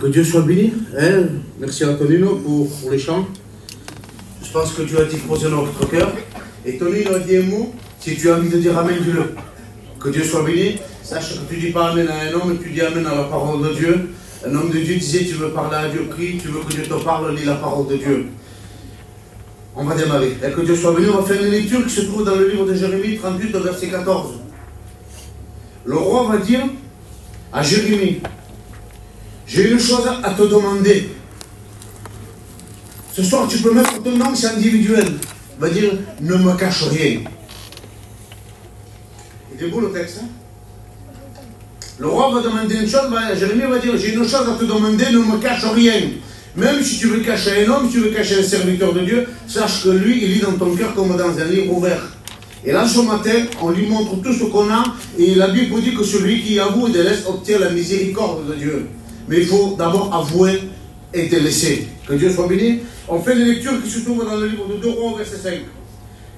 Que Dieu soit béni. Hein? Merci Antonino pour les chants. Je pense que tu as disposé notre cœur. Et Tonino a dit un mot. Si tu as envie de dire Amen, dis-le. Que Dieu soit béni. Sache que tu ne dis pas Amen à un homme, tu dis Amen à la parole de Dieu. Un homme de Dieu disait, tu veux parler à Dieu, prie, tu veux que Dieu te parle, lis la parole de Dieu. On va démarrer. Et que Dieu soit béni, on va faire une lecture qui se trouve dans le livre de Jérémie 38, verset 14. Le roi va dire à Jérémie, j'ai une chose à te demander. Ce soir, tu peux mettre ton nom, c'est individuel. Il va dire, ne me cache rien. Il est beau le texte, hein? Le roi va demander une chose, Jérémie va dire, j'ai une chose à te demander, ne me cache rien. Même si tu veux cacher un homme, si tu veux cacher un serviteur de Dieu, sache que lui, il lit dans ton cœur comme dans un livre ouvert. Et là, ce matin, on lui montre tout ce qu'on a, et la Bible dit que celui qui avoue et délaisse obtient la miséricorde de Dieu. Mais il faut d'abord avouer et délaisser. Que Dieu soit béni. On fait les lectures qui se trouvent dans le livre de 2 Rois, verset 5.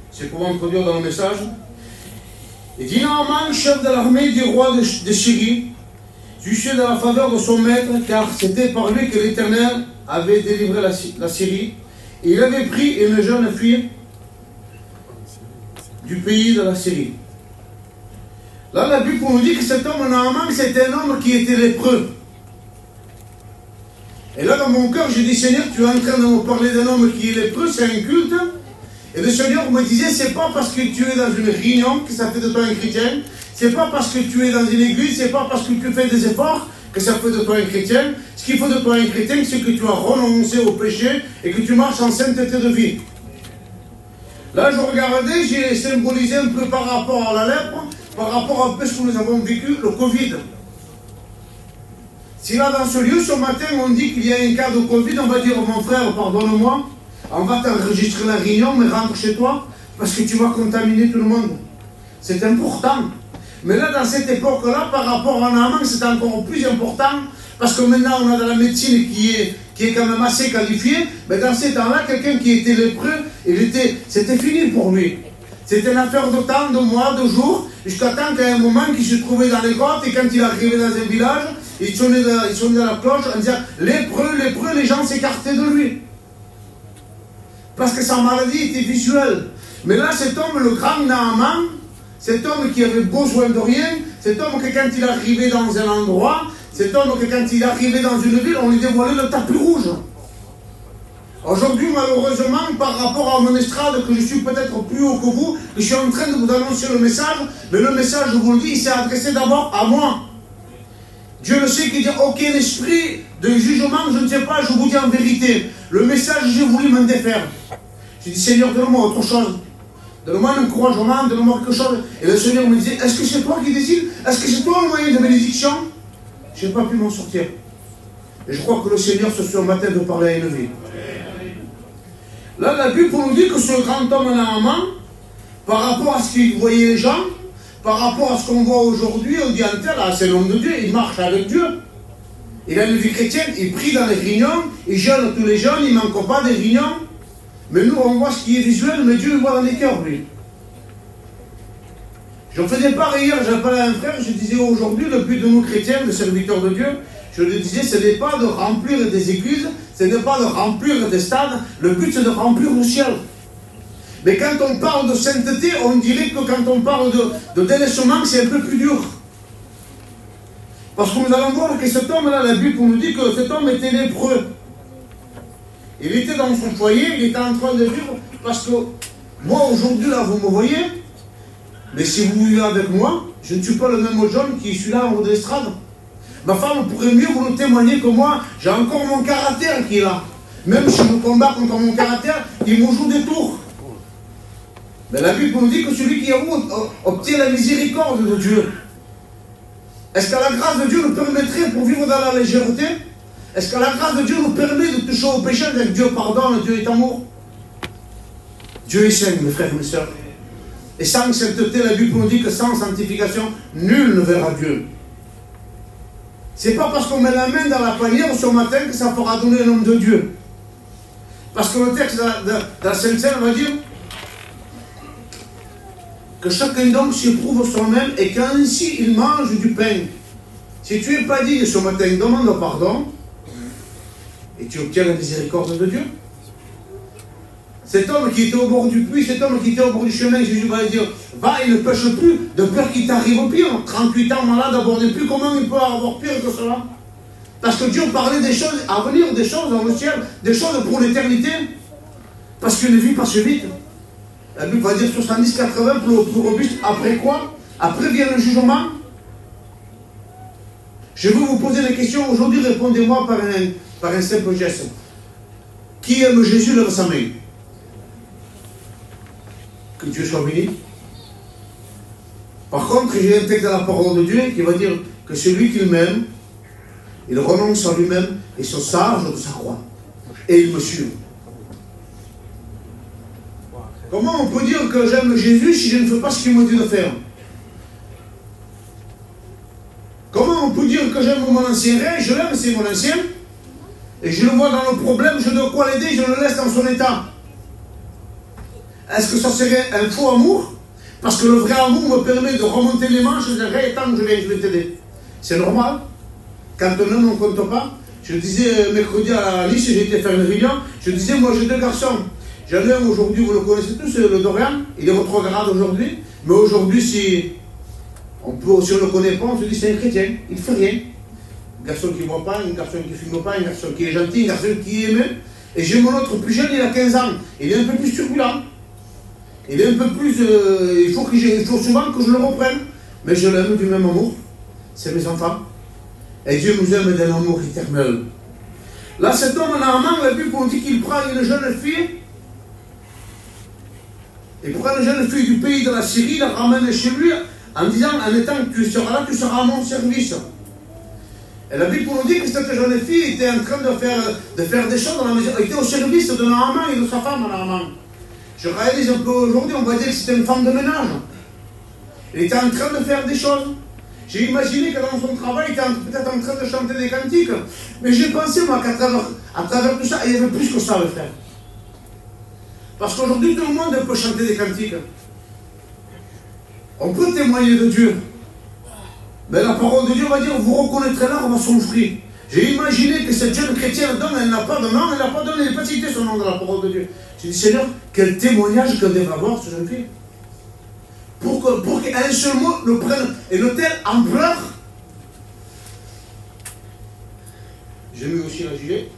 C'est pour introduire dans le message. Il dit, Naaman, chef de l'armée du roi de Syrie, jugeait dans la faveur de son maître, car c'était par lui que l'Éternel avait délivré la Syrie. Et il avait pris une jeune fille du pays de la Syrie. Là, la Bible nous dit que cet homme, Naaman, c'était un homme qui était lépreux. Et là, dans mon cœur, j'ai dit, Seigneur, tu es en train de me parler d'un homme qui est lépreux, c'est un culte. Et le Seigneur me disait, c'est pas parce que tu es dans une réunion que ça fait de toi un chrétien. C'est pas parce que tu es dans une église, c'est pas parce que tu fais des efforts que ça fait de toi un chrétien. Ce qui fait de toi un chrétien, c'est que tu as renoncé au péché et que tu marches en sainteté de vie. Là, je regardais, j'ai symbolisé un peu par rapport à la lèpre, par rapport à un peu ce que nous avons vécu, le Covid. Si là, dans ce lieu, ce matin, on dit qu'il y a un cas de Covid, on va dire, mon frère, pardonne-moi, on va t'enregistrer la réunion, mais rentre chez toi, parce que tu vas contaminer tout le monde. C'est important. Mais là, dans cette époque-là, par rapport à Naaman, c'est encore plus important, parce que maintenant, on a de la médecine qui est quand même assez qualifiée, mais dans ces temps-là, quelqu'un qui était lépreux, c'était fini pour lui. C'était une affaire de temps, de mois, de jours, jusqu'à temps qu'à un moment, qu'il se trouvait dans les grottes, et quand il arrivait dans un village, il sonnait dans la cloche en disant « Lépreux, lépreux », les gens s'écartaient de lui. Parce que sa maladie était visuelle. Mais là, cet homme, le grand Naaman, cet homme qui avait besoin de rien, cet homme que quand il arrivait dans un endroit, cet homme que quand il arrivait dans une ville, on lui dévoilait le tapis rouge. Aujourd'hui, malheureusement, par rapport à mon estrade, que je suis peut-être plus haut que vous, que je suis en train de vous annoncer le message, mais le message, je vous le dis, il s'est adressé d'abord à moi. Dieu le sait qu'il dit aucun esprit de jugement, je ne sais pas, je vous dis en vérité. Le message, j'ai voulu m'en défaire. J'ai dit, Seigneur, donne-moi autre chose. Donne-moi un encouragement, donne-moi quelque chose. Et le Seigneur me disait, est-ce que c'est toi qui décides? Est-ce que c'est toi le moyen de bénédiction? Je n'ai pas pu m'en sortir. Et je crois que le Seigneur se fait au matin de parler à une vie. Là, la Bible nous dit que ce grand homme Naaman, par rapport à ce qu'il voyait les gens, par rapport à ce qu'on voit aujourd'hui, on dit en tel, c'est l'homme de Dieu, il marche avec Dieu. Il a une vie chrétienne, il prie dans les réunions, il jeûne tous les jeunes, il ne manque pas des réunions. Mais nous, on voit ce qui est visuel, mais Dieu voit dans les cœurs, lui. Je faisais pareil hier, j'appelais un frère, je disais aujourd'hui, le but de nous chrétiens, de serviteurs de Dieu, je lui disais, ce n'est pas de remplir des églises, ce n'est pas de remplir des stades, le but c'est de remplir le ciel. Mais quand on parle de sainteté, on dirait que quand on parle de délaissement, c'est un peu plus dur. Parce que nous allons voir que cet homme-là, la Bible nous dit que cet homme était lépreux. Il était dans son foyer, il était en train de vivre, parce que moi aujourd'hui, là, vous me voyez, mais si vous vivez avec moi, je ne suis pas le même jeune qui suis là en haut de l'estrade. Ma femme pourrait mieux vous le témoigner que moi, j'ai encore mon caractère qui est là. Même si je combats contre mon caractère, il me joue des tours. Mais la Bible nous dit que celui qui avoue obtient la miséricorde de Dieu. Est-ce que la grâce de Dieu nous permettrait pour vivre dans la légèreté? Est-ce que la grâce de Dieu nous permet de toucher au péché avec Dieu pardonne, Dieu est amour? Dieu est saint, mes frères et mes sœurs. Et sans sainteté, la Bible nous dit que sans sanctification, nul ne verra Dieu. C'est pas parce qu'on met la main dans la panière ce matin que ça fera donner un homme de Dieu. Parce que le texte de la Sainte Seine va dire que chacun donc s'éprouve soi-même et qu'ainsi il mange du pain. Si tu n'es pas digne ce matin, demande pardon. et tu obtiens la miséricorde de Dieu. Cet homme qui était au bord du puits, cet homme qui était au bord du chemin, Jésus va lui dire, va et ne pêche plus, de peur qu'il t'arrive au pire. 38 ans malade, aborder plus, comment il peut avoir pire que cela? Parce que Dieu parlait des choses à venir, des choses dans le ciel, des choses pour l'éternité. Parce qu'une vie passe vite. La Bible va dire 70-80 pour robuste. Après quoi? Après vient le jugement. Je vais vous poser des questions. Aujourd'hui, répondez-moi par un simple geste. Qui aime Jésus, lève sa main. Que Dieu soit béni. Par contre, j'ai un texte dans la parole de Dieu qui va dire que celui qui m'aime, il renonce à lui-même et se charge de sa croix. Et il me suit. Comment on peut dire que j'aime Jésus si je ne fais pas ce qu'il me dit de faire? Comment on peut dire que j'aime mon ancien rêve? Je l'aime, c'est mon ancien. Et je le vois dans le problème, je dois quoi l'aider, je le laisse dans son état. Est-ce que ça serait un faux amour? Parce que le vrai amour me permet de remonter les manches et de dire, tant que je viens, je vais t'aider. C'est normal. Quand un homme ne compte pas, je disais mercredi à Alice, j'ai été faire une réunion, je disais, moi j'ai deux garçons. J'en ai un aujourd'hui, vous le connaissez tous, le Dorian, il est retrograde aujourd'hui, mais aujourd'hui, si on ne le connaît pas, on se dit c'est un chrétien, il ne fait rien. Un garçon qui ne boit pas, un garçon qui ne fume pas, un garçon qui est gentil, un garçon qui est aimé. Et j'ai mon autre plus jeune, il a 15 ans, il est un peu plus turbulent. Il est un peu plus... il faut souvent que je le reprenne, mais je l'aime du même amour, c'est mes enfants. Et Dieu nous aime d'un amour éternel. Là, cet homme, normalement, la Bible, on dit qu'il prend une jeune fille. Il prend une jeune fille du pays de la Syrie, la ramène chez lui, en disant, en étant que tu seras là, tu seras à mon service. Et la Bible nous dit que cette jeune fille était en train de faire des choses dans la maison. Elle était au service de Naaman et de sa femme, Naaman. Je réalise un peu aujourd'hui, on va dire que c'était une femme de ménage. Elle était en train de faire des choses. J'ai imaginé que dans son travail, il était peut-être en train de chanter des cantiques. Mais j'ai pensé, moi, qu'à travers tout ça, il y avait plus que ça, le frère. Parce qu'aujourd'hui, tout le monde peut chanter des cantiques. On peut témoigner de Dieu. Mais la parole de Dieu va dire, vous reconnaîtrez l'arbre à son fruit. J'ai imaginé que cette jeune chrétienne d'homme, elle n'a pas de nom, elle n'a pas donné, elle n'a pas cité son nom dans la parole de Dieu. J'ai dit, Seigneur, quel témoignage que devrait avoir cette jeune fille. Pour qu'un seul mot le prenne et le telle ampleur. J'ai mis aussi la gilet,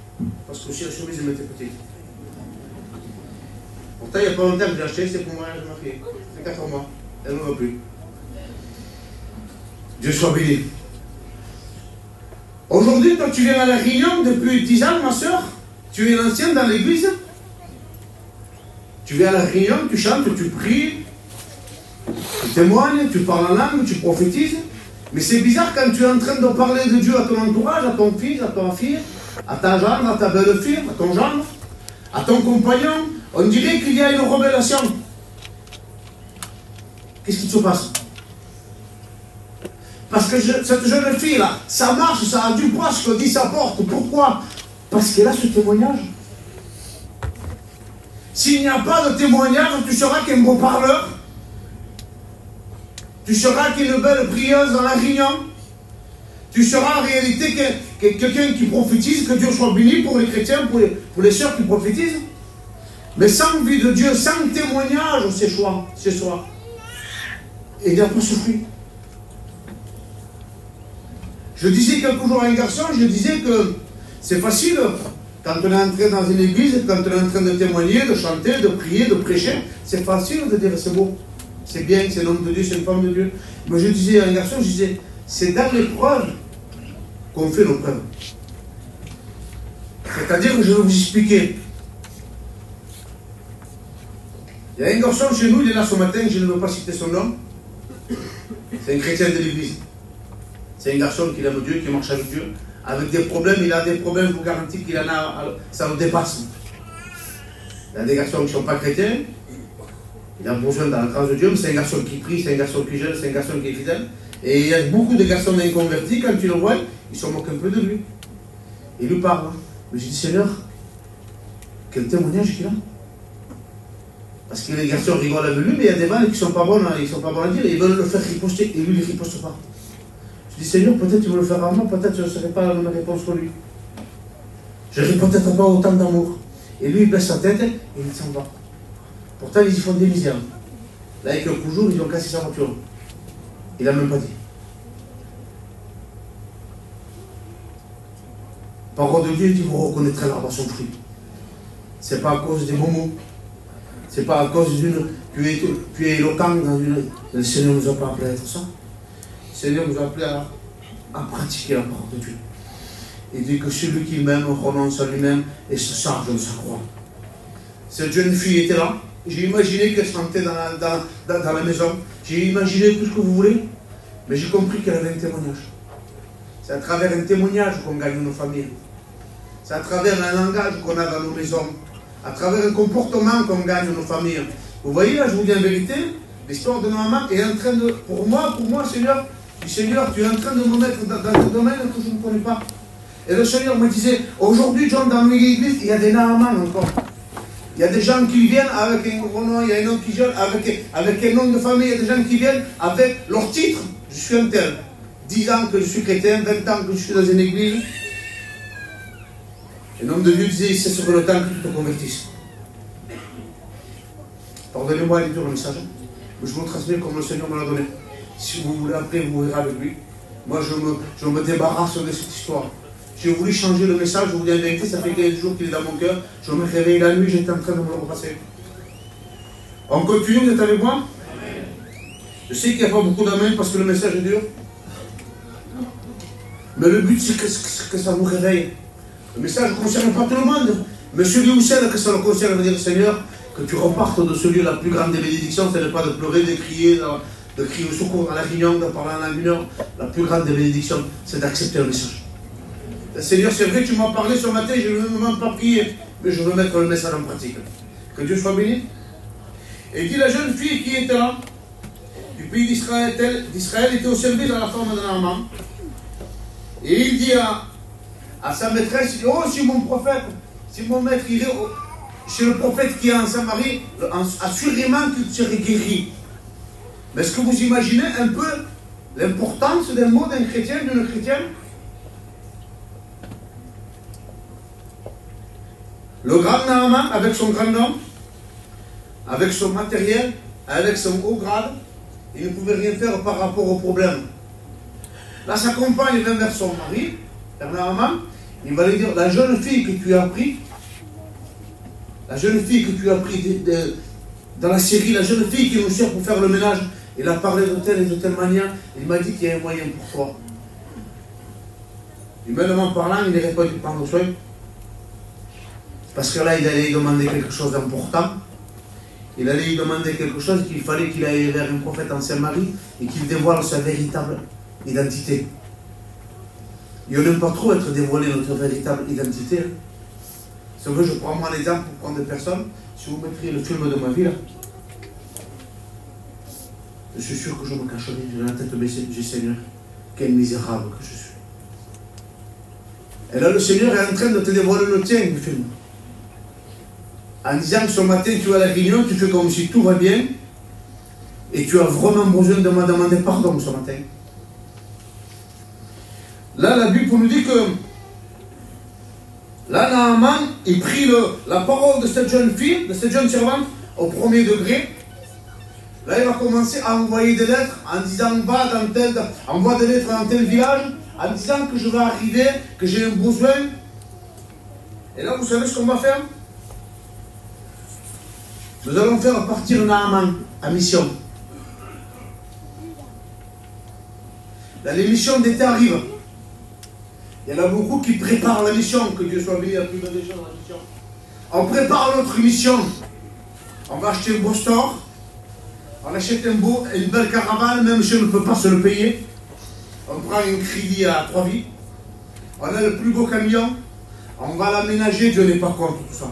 parce que aussi la chemise, elle m'était petite. Pourtant, il n'y a pas longtemps que j'ai acheté, c'est pour moi, je m'en fais. C'est 4 mois, elle ne va plus. Dieu soit béni. Aujourd'hui, quand tu viens à la réunion depuis 10 ans, ma soeur, tu es ancienne dans l'église. Tu viens à la réunion, tu chantes, tu pries, tu témoignes, tu parles en langue, tu prophétises. Mais c'est bizarre quand tu es en train de parler de Dieu à ton entourage, à ton fils, à ta fille, à ta gendre, à ta belle-fille, à ton gendre, à ton compagnon. On dirait qu'il y a une révélation. Qu'est-ce qui se passe? Parce que cette jeune fille-là, ça marche, ça a du poids, ce que dit sa porte. Pourquoi? Parce qu'elle a ce témoignage. S'il n'y a pas de témoignage, tu seras qu'un beau parleur. Tu seras qu'une belle prieuse dans la réunion. Tu seras en réalité quelqu'un qui prophétise, que Dieu soit béni pour les chrétiens, pour les sœurs qui prophétisent. Mais sans vie de Dieu, sans témoignage, c'est choix. Et il n'y a pas ce fruit. Je disais quelques jours à un garçon, je disais que c'est facile, quand on est entré dans une église, quand on est en train de témoigner, de chanter, de prier, de prêcher, c'est facile de dire c'est beau, c'est bien, c'est l'homme de Dieu, c'est une femme de Dieu. Mais je disais à un garçon, je disais, c'est dans l'épreuve qu'on fait nos preuves. C'est-à-dire que je vais vous expliquer. Il y a un garçon chez nous, il est là ce matin, je ne veux pas citer son nom. C'est un chrétien de l'église. C'est un garçon qui aime Dieu, qui marche avec Dieu. Avec des problèmes, il a des problèmes, je vous garantis qu'il en a, ça le dépasse. Il y a des garçons qui ne sont pas chrétiens, il a besoin dans la grâce de Dieu, mais c'est un garçon qui prie, c'est un garçon qui jeûne, c'est un garçon qui est fidèle. Et il y a beaucoup de garçons inconvertis, quand tu le vois, ils se moquent un peu de lui. Il lui parle. Mais je dis, Seigneur, quel témoignage qu'il a. Parce que les garçons rigolent avec lui, mais il y a des balles qui ne sont pas bonnes, ils sont pas bons à dire, et ils veulent le faire riposter, et lui, il ne riposte pas. Je dis, Seigneur, peut-être tu veux le faire avant, peut-être que ce ne serait pas la même réponse que lui. J'aurais peut-être pas autant d'amour. Et lui, il baisse sa tête et il s'en va. Pourtant, ils y font des misères. Là, avec quelques jours, ils ont cassé sa voiture. Il n'a même pas dit. Parole de Dieu dit, vous reconnaîtrez l'arbre à son fruit. Ce n'est pas à cause des moments. Ce n'est pas à cause d'une... Tu es éloquent dans une... Le Seigneur nous a pas appelé à être ça. Le Seigneur nous a appelé à pratiquer la parole de Dieu. Il dit que celui qui m'aime renonce à lui-même et se charge de sa croix. Cette jeune fille était là. J'ai imaginé qu'elle chantait dans la maison. J'ai imaginé tout ce que vous voulez. Mais j'ai compris qu'elle avait un témoignage. C'est à travers un témoignage qu'on gagne nos familles. C'est à travers un langage qu'on a dans nos maisons. À travers un comportement qu'on gagne nos familles. Vous voyez, là, je vous dis la vérité, l'histoire de ma maman est en train de... Pour moi, Seigneur, tu es en train de me mettre dans un domaine que je ne connais pas. Et le Seigneur me disait, aujourd'hui, John, dans l'église, il y a des Naaman encore. Il y a des gens qui viennent avec un gros nom, il y a un homme qui vient avec un nom de famille, il y a des gens qui viennent avec leur titre. Je suis un tel. 10 ans que je suis chrétien, 20 ans que je suis dans une église. Et l'homme de Dieu disait, c'est sur le temps que tu te convertisses. Pardonnez-moi de dire le message, mais je vous le transmets comme le Seigneur me l'a donné. Si vous voulez, après, vous verrez avec lui. Moi, je me débarrasse de cette histoire. J'ai voulu changer le message, je vous dis la vérité, ça fait 15 jours qu'il est dans mon cœur. Je me réveille la nuit, j'étais en train de me le repasser. On continue, vous êtes avec moi? Je sais qu'il n'y a pas beaucoup d'amens parce que le message est dur. Mais le but, c'est que ça nous réveille. Le message ne concerne pas tout le monde. Mais celui ou celle que ça le concerne, veut dire, Seigneur, que tu repartes de ce lieu, la plus grande des bénédictions, ce n'est pas de pleurer, de crier au secours à la réunion, de parler en langue mineure. La plus grande des bénédictions, c'est d'accepter le message. Seigneur, c'est vrai, tu m'as parlé ce matin, je ne veux même pas prier, mais je veux mettre le message en pratique. Que Dieu soit béni. Et il dit, la jeune fille qui était là, du pays d'Israël, était au service dans la forme d'un Naaman. Et il dit à sa maîtresse, il dit, oh, si mon prophète, si mon maître irait chez le prophète qui est en Samarie, assurément qu'il serait guéri. Mais est-ce que vous imaginez un peu l'importance d'un mot d'un chrétien, d'une chrétienne? Le grand Naaman, avec son grand nom, avec son matériel, avec son haut grade, il ne pouvait rien faire par rapport au problème. Là, sa compagne vient vers son mari, vers Naaman, il va lui dire, la jeune fille que tu as pris, dans la série, la jeune fille qui nous sert pour faire le ménage, il a parlé de telle et de telle manière, il m'a dit qu'il y a un moyen pour toi. Humainement parlant, il n'aurait pas dû prendre soin. Parce que là, il allait lui demander quelque chose d'important. Il allait lui demander quelque chose qu'il fallait qu'il aille vers un prophète en Saint-Marie et qu'il dévoile sa véritable identité. Et on n'aime pas trop être dévoilé notre véritable identité. Si je prends moi l'exemple pour prendre des personnes. Si vous mettriez le film de ma vie, là, je suis sûr que je me cacherai, j'ai la tête baissée, je dis Seigneur, quel misérable que je suis. Et là, le Seigneur est en train de te dévoiler le tien, le film. En disant que ce matin, tu es à la réunion, tu fais comme si tout va bien, et tu as vraiment besoin de me demander pardon ce matin. Là, la Bible nous dit que là, Naaman, il prit la parole de cette jeune fille, de cette jeune servante, au premier degré. Là, il va commencer à envoyer des lettres en disant envoie des lettres dans tel village, en disant que je vais arriver, que j'ai un besoin. Et là, vous savez ce qu'on va faire? Nous allons faire partir Naaman à mission. Là, les missions d'été arrivent. Il y en a beaucoup qui préparent la mission, que Dieu soit béni à plus de gens dans la mission. On prépare notre mission. On va acheter un beau store. On achète une belle caravane, même si on ne peut pas se le payer. On prend un crédit à 3 vies. On a le plus beau camion. On va l'aménager, Dieu n'est pas contre tout ça.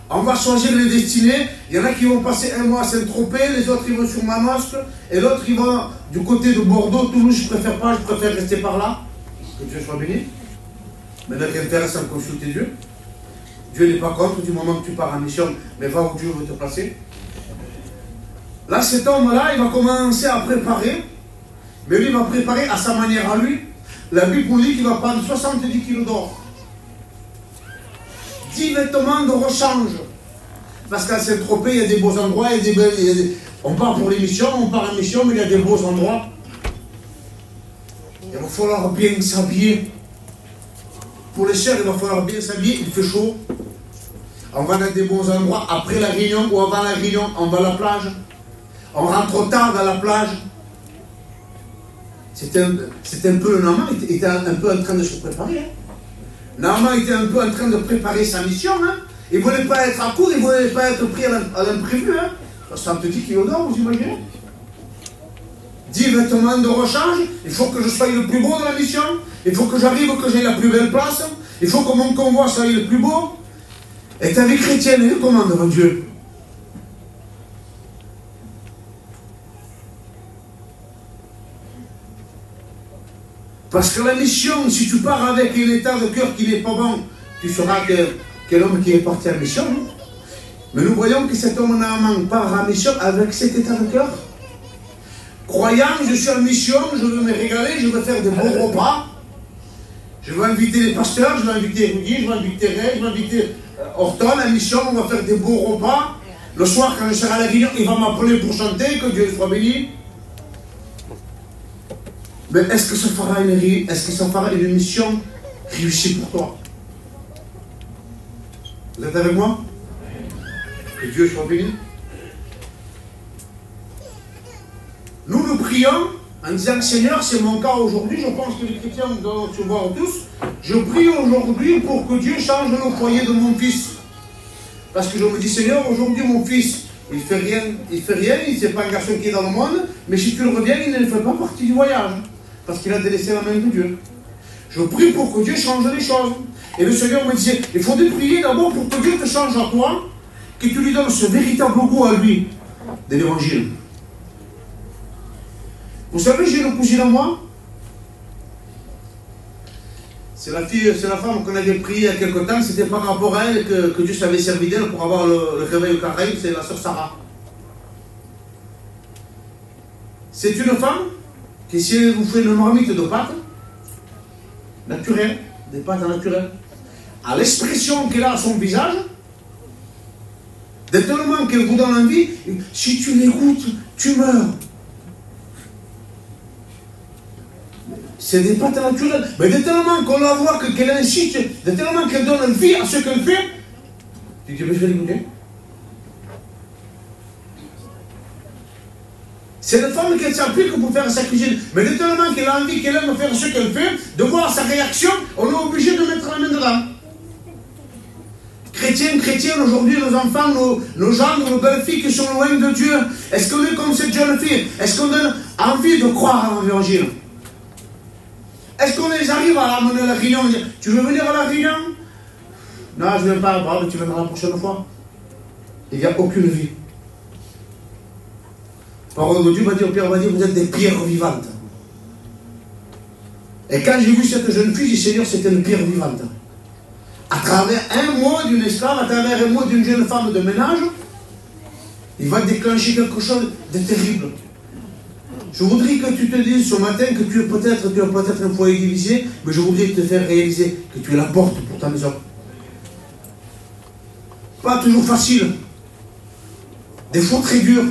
On va choisir les destinées. Il y en a qui vont passer un mois à Saint-Tropez, les autres ils vont sur Manosque, et l'autre ils vont du côté de Bordeaux, Toulouse, je préfère pas, je préfère rester par là. Que Dieu soit béni. Maintenant qui intéresse à consulter Dieu. Dieu n'est pas contre du moment que tu pars en mission, mais va où Dieu veut te placer. Là, cet homme-là, il va commencer à préparer, mais lui, il va préparer à sa manière à lui. La Bible nous dit qu'il va prendre 70 kilos d'or. 10 vêtements de rechange. Parce qu'à Saint-Tropez, il y a des beaux endroits, on part pour l'émission, on part en mission, mais il y a des beaux endroits. Il va falloir bien s'habiller. Pour les chers, il va falloir bien s'habiller, il fait chaud. On va dans des bons endroits, après la réunion ou avant la réunion, on va à la plage. On rentre tard à la plage. C'était un peu le Naaman, il était un peu en train de se préparer. Hein. Naaman était un peu en train de préparer sa mission. Hein. Il ne voulait pas être à court, il ne voulait pas être pris à l'imprévu. Hein. 70 kilos d'or, vous imaginez? 10 vêtements de rechange, il faut que je sois le plus beau de la mission, il faut que j'arrive, que j'ai la plus belle place, il faut que mon convoi soit le plus beau. Et ta vie chrétienne, elle est comment devant Dieu? Parce que la mission, si tu pars avec un état de cœur qui n'est pas bon, tu sauras quel homme qui est parti en mission. Mais nous voyons que cet homme Naaman part en mission avec cet état de cœur. Croyant, je suis en mission, je veux me régaler, je veux faire de beaux repas. Je veux inviter les pasteurs, je veux inviter Rudy, je veux inviter Ray, je veux inviter Horton, en mission, on va faire des beaux repas. Le soir, quand je serai à la réunion, il va m'appeler pour chanter, que Dieu soit béni. Mais est-ce que ça fera une mission réussie pour toi? Vous êtes avec moi? Que Dieu soit béni. Nous prions en disant, Seigneur, c'est mon cas aujourd'hui, je pense que les chrétiens doivent se voir tous. Je prie aujourd'hui pour que Dieu change le foyer de mon fils. Parce que je me dis, Seigneur, aujourd'hui mon fils, il fait rien, il n'est pas un garçon qui est dans le monde, mais si tu le reviens, il ne fait pas partie du voyage. Parce qu'il a délaissé la main de Dieu. Je prie pour que Dieu change les choses. Et le Seigneur me disait, il faudrait prier d'abord pour que Dieu te change à toi, que tu lui donnes ce véritable goût à lui, de l'évangile. Vous savez, j'ai une cousine à moi. C'est la femme qu'on avait pris il y a quelque temps. C'était par rapport à elle que Dieu s'avait servi d'elle pour avoir le réveil au Caraïbe. C'est la sœur Sarah. C'est une femme qui, si elle vous fait une marmite de pâtes naturelles, des pâtes naturelles, à l'expression qu'elle a à son visage, de tellement qu'elle vous donne envie, si tu l'écoutes, tu meurs. C'est des pâtes naturelles. Mais de tellement qu'on la voit, qu'elle incite, de tellement qu'elle donne vie à ce qu'elle fait, tu dis, mais je vais l'écouter. C'est la femme qui s'applique pour faire sa cuisine. Mais de tellement qu'elle a envie, qu'elle aime faire ce qu'elle fait, de voir sa réaction, on est obligé de mettre la main dedans. Chrétiens, aujourd'hui, nos enfants, nos gendres, nos belles-filles qui sont loin de Dieu, est-ce qu'on est comme cette jeune fille? Est-ce qu'on donne envie de croire à l'évangile? Est-ce qu'on les arrive à amener à la réunion? Tu veux venir à la réunion? Non, je ne viens pas. Bravo, tu viendras la prochaine fois. Il n'y a aucune vie. La parole de Dieu va dire, Pierre va dire, vous êtes des pierres vivantes. Et quand j'ai vu cette jeune fille, j'ai dit, Seigneur, c'était une pierre vivante. À travers un mot d'une esclave, à travers un mot d'une jeune femme de ménage, il va déclencher quelque chose de terrible. Je voudrais que tu te dises ce matin que tu as peut-être un foyer divisé, mais je voudrais te faire réaliser que tu es la porte pour ta maison. Pas toujours facile. Des fois très dur.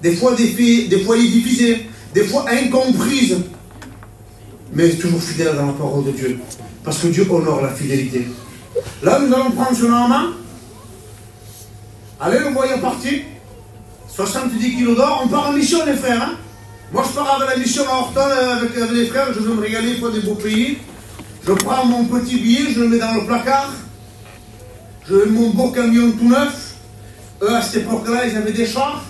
Des fois des foyers divisés. Des fois incomprises. Mais toujours fidèle dans la parole de Dieu. Parce que Dieu honore la fidélité. Là, nous allons prendre ce Naaman. Allez, le voyant parti. 70 kilos d'or. On part en mission, les frères. Hein? Moi, je pars avec la mission à Horton avec les frères, je veux me régaler pour des beaux pays. Je prends mon petit billet, je le mets dans le placard. Je mets mon beau camion tout neuf. Eux, à cette époque-là, ils avaient des chars.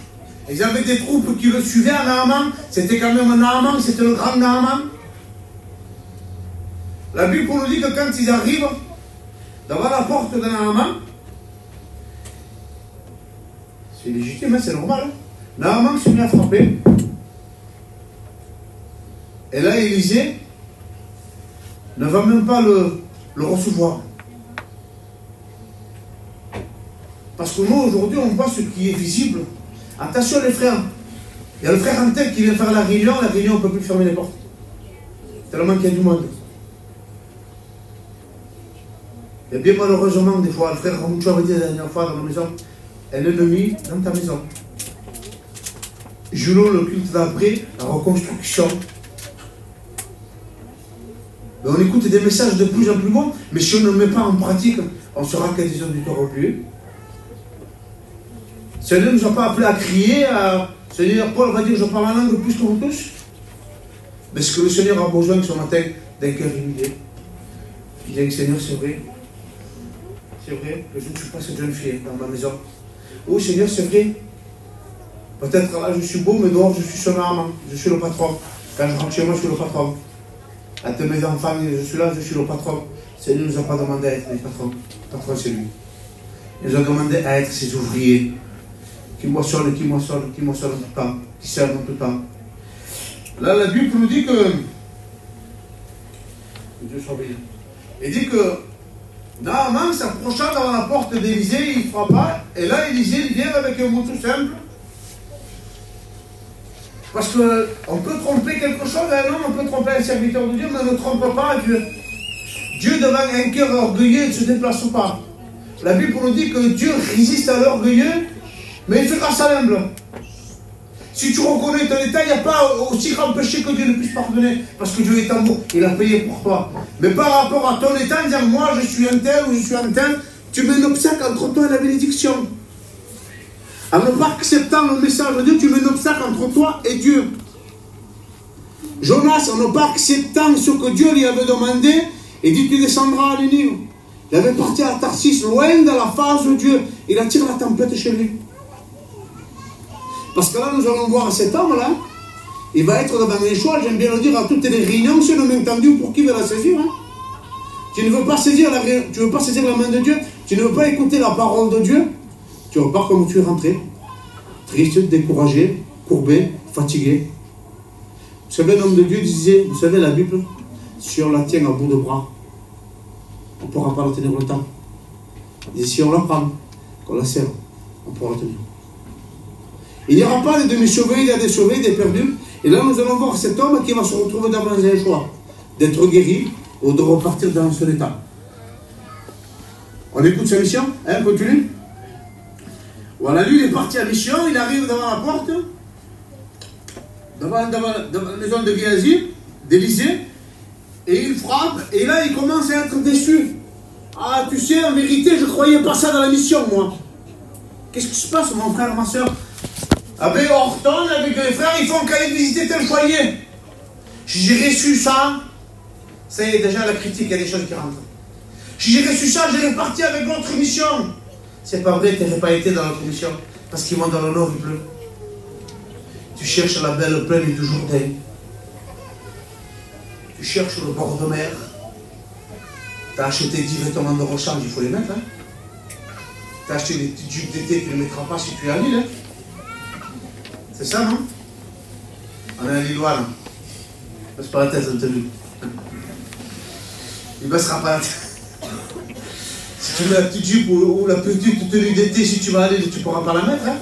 Ils avaient des troupes qui le suivaient à Naaman. C'était quand même un Naaman, c'était le grand Naaman. La Bible nous dit que quand ils arrivent devant la porte de Naaman, c'est légitime, hein, c'est normal. Hein? Naaman se met à frapper. Et là, Élisée ne va même pas le recevoir. Parce que nous, aujourd'hui, on voit ce qui est visible. Attention, les frères. Il y a le frère en tête qui vient faire la réunion on ne peut plus fermer les portes. Tellement qu'il y a du monde. Et bien malheureusement, des fois, le frère Ramoucho avait dit la dernière fois dans la maison, un ennemi dans ta maison. Julo, le culte d'après, la reconstruction. Mais on écoute des messages de plus en plus bons, mais si on ne le met pas en pratique, on sera qu'à des auditeurs rebuts. Seigneur ne nous a pas appelés à crier, Seigneur, Paul va dire, je parle en langue plus que vous tous. Mais ce que le Seigneur a besoin ce matin d'un cœur humilié. Il dit, Seigneur, c'est vrai que je ne suis pas cette jeune fille dans ma maison. Oh Seigneur, c'est vrai. Peut-être là, je suis beau, mais dehors, je suis son âme. Je suis le patron. Quand je rentre chez moi, je suis le patron. À tous mes enfants, je suis là, je suis le patron. Seigneur ne nous a pas demandé à être les patrons. Le patron, c'est lui. Il nous a demandé à être ses ouvriers. Qui moissonnent tout le temps. Qui servent tout le temps. Là, la Bible nous dit que... Dieu soit béni. Il dit que Naaman s'approcha devant la porte d'Élysée, il frappa, et là Élysée vient avec un mot tout simple. Parce qu'on peut tromper quelque chose à un homme, on peut tromper un serviteur de Dieu, mais on ne trompe pas Dieu. Dieu devant un cœur orgueilleux ne se déplace pas. La Bible nous dit que Dieu résiste à l'orgueilleux, mais il fait grâce à l'humble. Si tu reconnais ton état, il n'y a pas aussi grand péché que Dieu ne puisse pardonner. Parce que Dieu est amour, il a payé pour toi. Mais par rapport à ton état, en disant moi je suis un tel ou je suis un tel, tu mets un obstacle entre toi et la bénédiction. En ne pas acceptant le message de Dieu, tu mets un obstacle entre toi et Dieu. Jonas, en ne pas acceptant ce que Dieu lui avait demandé, il dit tu descendras à Ninive. Il avait parti à Tarsis, loin de la face de Dieu. Il attire la tempête chez lui. Parce que là, nous allons voir cet homme-là, il va être devant un choix, j'aime bien le dire, à toutes les réunions, si on a entendu pour qui veut la saisir. Hein. Tu ne veux pas saisir la main de Dieu, tu ne veux pas écouter la parole de Dieu, tu repars comme tu es rentré. Triste, découragé, courbé, fatigué. Vous savez, l'homme de Dieu disait, vous savez, la Bible, si on la tient à bout de bras, on ne pourra pas la tenir longtemps. Et si on la prend, qu'on la serre, on pourra la tenir. Il n'y aura pas de demi-sauvés, il y a des sauvés, des perdus. Et là, nous allons voir cet homme qui va se retrouver dans un choix d'être guéri ou de repartir dans son état. On écoute sa mission, hein, continue. Voilà, lui, il est parti à mission, il arrive devant la porte, devant la maison de Géasi, d'Élysée, et il frappe, et là, il commence à être déçu. Ah, tu sais, en vérité, je ne croyais pas ça dans la mission, moi. Qu'est-ce qui se passe, mon frère, ma soeur? Ah ben, on retourne avec les frères, ils font qu'aller visiter tel foyer. Si j'ai reçu ça, c'est déjà la critique, il y a des choses qui rentrent. Si j'ai reçu ça, j'ai reparti avec l'autre mission. C'est pas vrai, tu n'aurais pas été dans l'autre mission. Parce qu'ils vont dans le nord, il pleut. Tu cherches la belle plaine du Jourdain. Tu cherches le bord de mer. Tu as acheté 10 vêtements de rechange, il faut les mettre. Hein. Tu as acheté des petites jupes d'été, tu ne les mettras pas si tu es à Lille. Hein. C'est ça, non? On est à Lillois, là. Baisse pas la tête, ça te vu. Il baissera pas la tête. Si tu mets la petite jupe ou la petite tenue d'été, si tu vas aller, tu ne pourras pas la mettre, hein?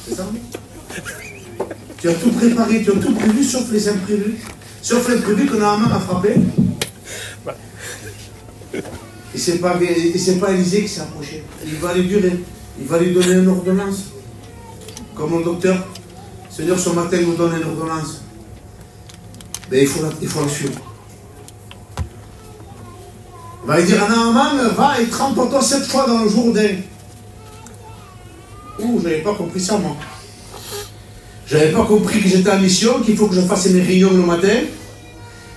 C'est ça? Tu as tout préparé, tu as tout prévu, sauf les imprévus. Sauf l'imprévu que Naaman a frappé. Et c'est pas Élisée qui s'est approché. Il va lui durer. Il va lui donner une ordonnance. Comme le docteur, Seigneur, ce matin, nous donne une ordonnance. Mais il faut la suivre. Il va lui dire à Naaman, va et trempe-toi 7 fois dans le Jourdain. Ouh, je n'avais pas compris ça, moi. Je n'avais pas compris que j'étais en mission, qu'il faut que je fasse mes réunions le matin.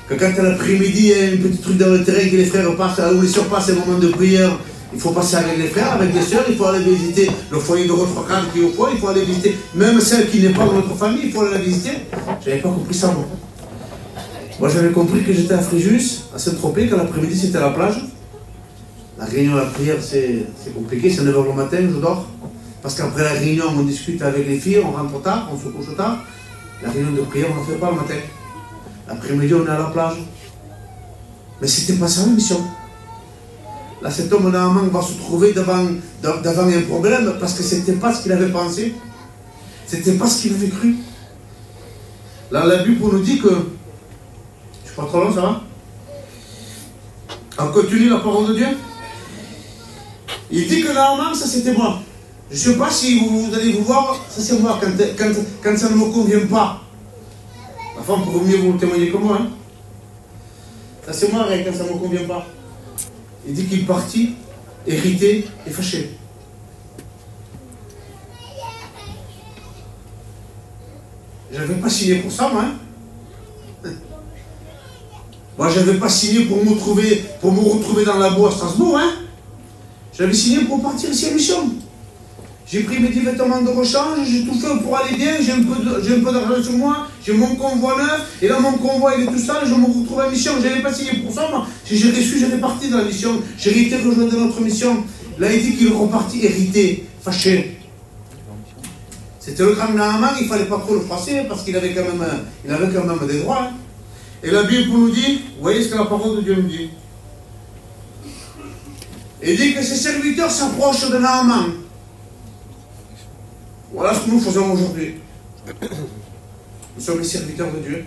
Que quand à l'après-midi, il y a un petit truc dans le terrain, que les frères passent, où les sœurs passent un moment de prière. Il faut passer avec les frères, avec les sœurs, il faut aller visiter le foyer de votre cadre qui est au foie, il faut aller visiter même celle qui n'est pas dans notre famille, il faut aller la visiter. Je n'avais pas compris ça, moi. Moi, j'avais compris que j'étais à Fréjus, à Saint-Tropez, quand l'après-midi c'était à la plage. La réunion, la prière, c'est compliqué, c'est 9h le matin, je dors. Parce qu'après la réunion, on discute avec les filles, on rentre tard, on se couche tard. La réunion de prière, on ne fait pas le matin. L'après-midi, on est à la plage. Mais c'était pas ça la mission. Là, cet homme Naaman va se trouver devant un problème parce que ce n'était pas ce qu'il avait pensé. Ce n'était pas ce qu'il avait cru. Là, la Bible nous dit que... Je suis pas trop long, ça va? On continue la parole de Dieu. Il dit que Naaman, ça c'était moi. Je ne sais pas si vous allez vous voir, ça c'est moi, quand ça ne me convient pas. La femme pourrait mieux vous le témoigner que moi. Hein. Ça c'est moi, quand ça ne me convient pas. Il dit qu'il partit, irrité et fâché. Je n'avais pas signé pour ça, moi. Hein. Moi, je n'avais pas signé pour me retrouver dans la boue à Strasbourg. Hein. J'avais signé pour partir ici à mission. J'ai pris mes 10 vêtements de rechange, j'ai tout fait pour aller bien, j'ai un peu d'argent sur moi, j'ai mon convoi neuf, et là mon convoi il est tout sale, je me retrouve à mission. Je n'avais pas signé pour ça, moi. J'ai reçu, j'étais parti dans la mission. J'ai été rejoindre notre mission. Là, il dit qu'il repartit irrité, fâché. C'était le grand Naaman, il ne fallait pas trop le froisser parce qu'il avait quand même des droits. Hein. Et la Bible nous dit, vous voyez ce que la parole de Dieu nous dit. Il dit que ses serviteurs s'approchent de Naaman. Voilà ce que nous faisons aujourd'hui. Nous sommes les serviteurs de Dieu.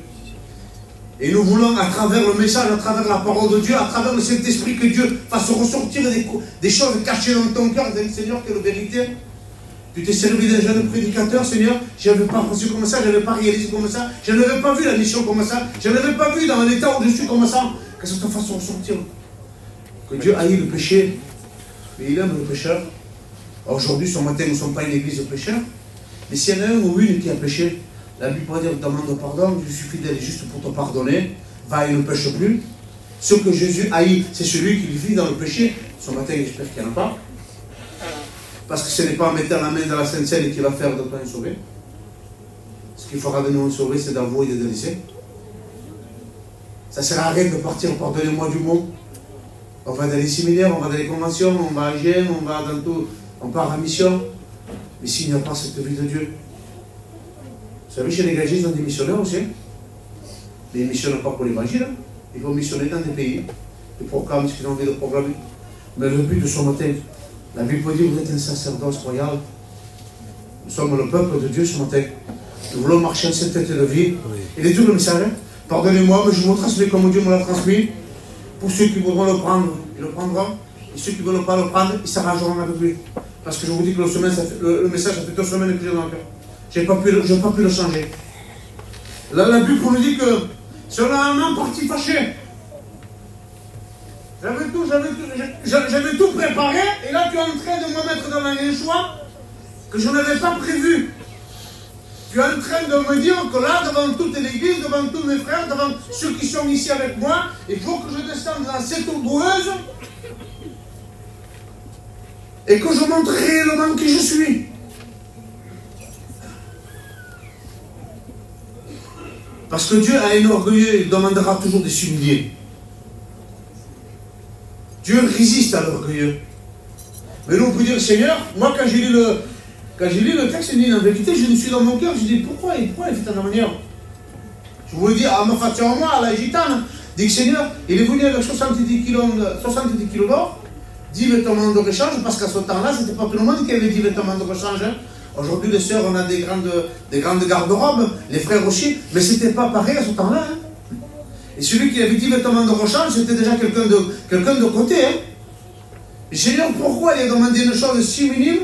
Et nous voulons, à travers le message, à travers la parole de Dieu, à travers le Saint-Esprit, que Dieu fasse ressortir des choses cachées dans ton cœur, Seigneur, quelle vérité. Tu t'es servi d'un jeune prédicateur, Seigneur, je n'avais pas reçu comme ça, je n'avais pas réalisé comme ça, je n'avais pas vu la mission comme ça, je n'avais pas vu dans l'état où je suis comme ça, que ça te fasse ressortir. Que Dieu haït le péché, mais il aime le pécheur. Aujourd'hui, ce matin, nous ne sommes pas une église de pécheurs, mais s'il y en a un ou une qui a péché, la Bible va dire, demande pardon, il suffit d'aller juste pour te pardonner, va et ne pêche plus. Ce que Jésus haït, c'est celui qui vit dans le péché. Ce matin, j'espère qu'il n'y en a pas. Parce que ce n'est pas en mettant la main dans la Sainte Seine qui va faire de toi un sauvé. Ce qu'il fera de nous un sauvé, c'est d'avouer et de délaisser. Ça ne sert à rien de partir, pardonnez-moi du mot. On va dans les séminaires, on va dans les conventions, on va à GM, on va dans tout, on part à mission. Mais s'il n'y a pas cette vie de Dieu, vous savez, chez les gagés, ils ont des missionnaires aussi. Mais ils ne missionnent pas pour l'évangile, ils vont missionner dans des pays. Ils proclament ce qu'ils ont envie de proclamer. Mais le but de ce matin, la Bible dit, vous êtes un sacerdoce royal. Nous sommes le peuple de Dieu ce matin. Nous voulons marcher en cette tête de vie. Il est dur le message. Hein? Pardonnez-moi, mais je vous transmets comme Dieu me l'a transmis. Pour ceux qui voudront le prendre, ils le prendront. Et ceux qui ne veulent pas le prendre, ils s'arrangeront avec lui. Parce que je vous dis que le message, ça fait 2 semaines que j'ai dans le cœur. Je n'ai pas pu le changer. Là, la Bible nous dit que c'est un homme parti fâché. J'avais tout préparé, et là tu es en train de me mettre dans un choix que je n'avais pas prévu. Tu es en train de me dire que là, devant toute l'église, devant tous mes frères, devant ceux qui sont ici avec moi, il faut que je descende dans cette eau boueuse et que je montre réellement qui je suis. Parce que Dieu a un orgueilleux, il demandera toujours de s'humilier. Dieu résiste à l'orgueilleux. Mais nous, on peut dire, Seigneur, moi quand j'ai lu le texte, je dis, en vérité, je me suis dans mon cœur, je dis, pourquoi il fait de la manière? Je vous le dis, à ma façon, à moi, à la gitane, dit que Seigneur, il est venu avec 70 kilos d'or, 10 vêtements de rechange, parce qu'à ce temps-là, ce n'était pas tout le monde qui avait 10 vêtements de rechange. Hein. Aujourd'hui, les sœurs, on a des grandes garde-robes, les frères aussi, mais ce n'était pas pareil à ce temps-là. Hein. Et celui qui avait 10 vêtements de rechange, c'était déjà quelqu'un de côté. Hein. Et Seigneur, pourquoi il a demandé une chose si minime?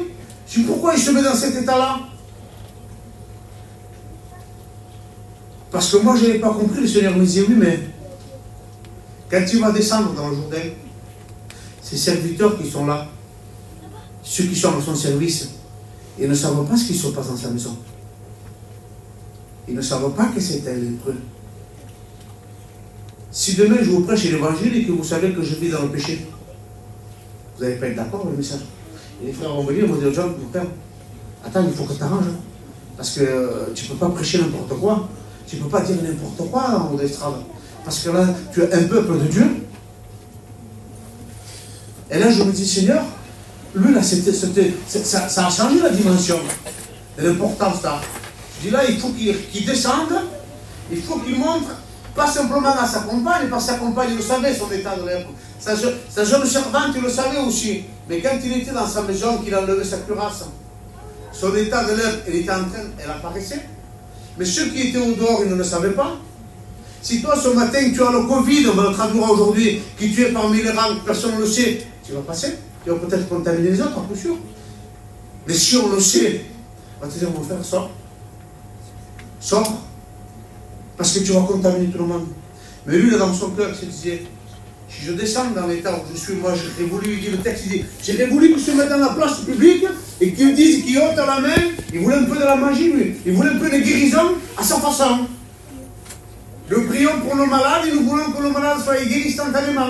Pourquoi il se met dans cet état-là? Parce que moi, je n'avais pas compris. Le Seigneur me disait, oui, mais quand tu vas descendre dans le Jourdain, ces serviteurs qui sont là, ceux qui sont à son service, ils ne savent pas ce qui se passe dans sa maison. Ils ne savent pas que c'est un lépreux. Si demain je vous prêche l'évangile et que vous savez que je vis dans le péché, vous n'allez pas être d'accord avec le message. Et les frères vont venir, vont dire, John, mon père, attends, il faut que tu t'arranges. Parce que tu ne peux pas prêcher n'importe quoi. Tu ne peux pas dire n'importe quoi en haut d'estrade. Parce que là, tu es un peuple de Dieu. Et là, je me dis, Seigneur, lui, là, ça a changé la dimension de l'importance là. Je dis là, il faut qu'il descende, il faut qu'il montre, pas simplement à sa compagne, parce que sa compagne, il le savait, son état de lèpre. Sa jeune servante, il le savait aussi. Mais quand il était dans sa maison, qu'il a enlevé sa cuirasse, son état de lèpre, elle apparaissait. Mais ceux qui étaient au dehors, ils ne le savaient pas. Si toi, ce matin, tu as le Covid, on va le traduire aujourd'hui, que tu es parmi les rangs, personne ne le sait, tu vas passer. Tu vas peut-être contaminer les autres, un peu sûr. Mais si on le sait, on va te dire, mon frère, sors. Sors. Parce que tu vas contaminer tout le monde. Mais lui, là, dans son cœur, il se disait, si je descends dans l'état où je suis, moi, j'aurais voulu, il dit le texte, il dit, j'aurais voulu qu'il se mette dans la place publique et qu'il dise, qu'il ôte la main. Il voulait un peu de la magie, lui. Il voulait un peu de guérison à sa façon. Nous prions pour nos malades et nous voulons que nos malades soient guéris instantanément.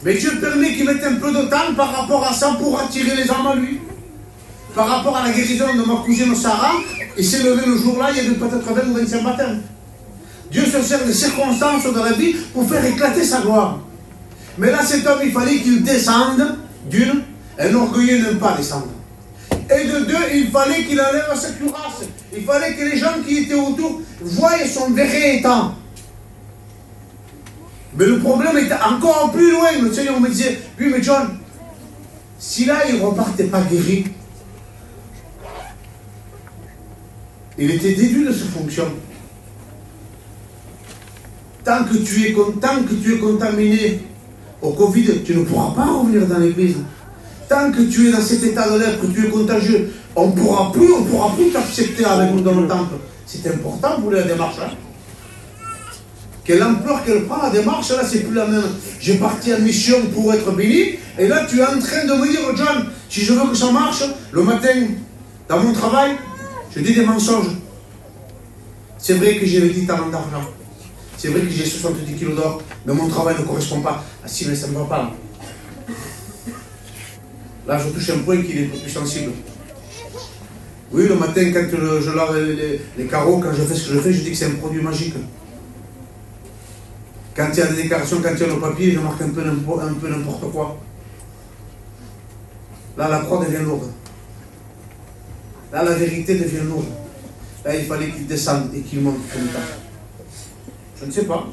Mais Dieu permet qu'il mette un peu de temps par rapport à ça pour attirer les âmes à lui. Par rapport à la guérison de ma cousine Sarah, il s'est levé le jour-là, il y avait peut-être 20 ou 25 baptêmes. Dieu se sert des circonstances de la vie pour faire éclater sa gloire. Mais là, cet homme, il fallait qu'il descende d'une, un orgueilleux n'aime pas descendre. Et de deux, il fallait qu'il enlève sa cuirasse. Il fallait que les gens qui étaient autour voient son vrai état. Mais le problème était encore plus loin. Le Seigneur me disait, oui mais John, si là il ne repartait pas guéri, il était déduit de ses fonctions. Tant que tu es contaminé au Covid, tu ne pourras pas revenir dans l'église. Tant que tu es dans cet état de lèpre, tu es contagieux, on ne pourra plus t'accepter avec nous dans le temple. C'est important pour la démarche. Hein? Quelle ampleur qu'elle prend la démarche, là, c'est plus la même. J'ai parti en mission pour être béni, et là, tu es en train de me dire, John, si je veux que ça marche, le matin, dans mon travail, je dis des mensonges. C'est vrai que j'ai 10 talents d'argent. C'est vrai que j'ai 70 kilos d'or, mais mon travail ne correspond pas. Ah si, mais ça ne va pas. Là, je touche un point qui est plus sensible. Oui, le matin, quand je lave les carreaux, quand je fais ce que je fais, je dis que c'est un produit magique. Quand il y a des déclarations, quand il y a le papier, je marque un peu n'importe quoi. Là, la croix devient lourde. Là, la vérité devient lourde. Là, il fallait qu'il descende et qu'il monte comme ça. Je ne sais pas.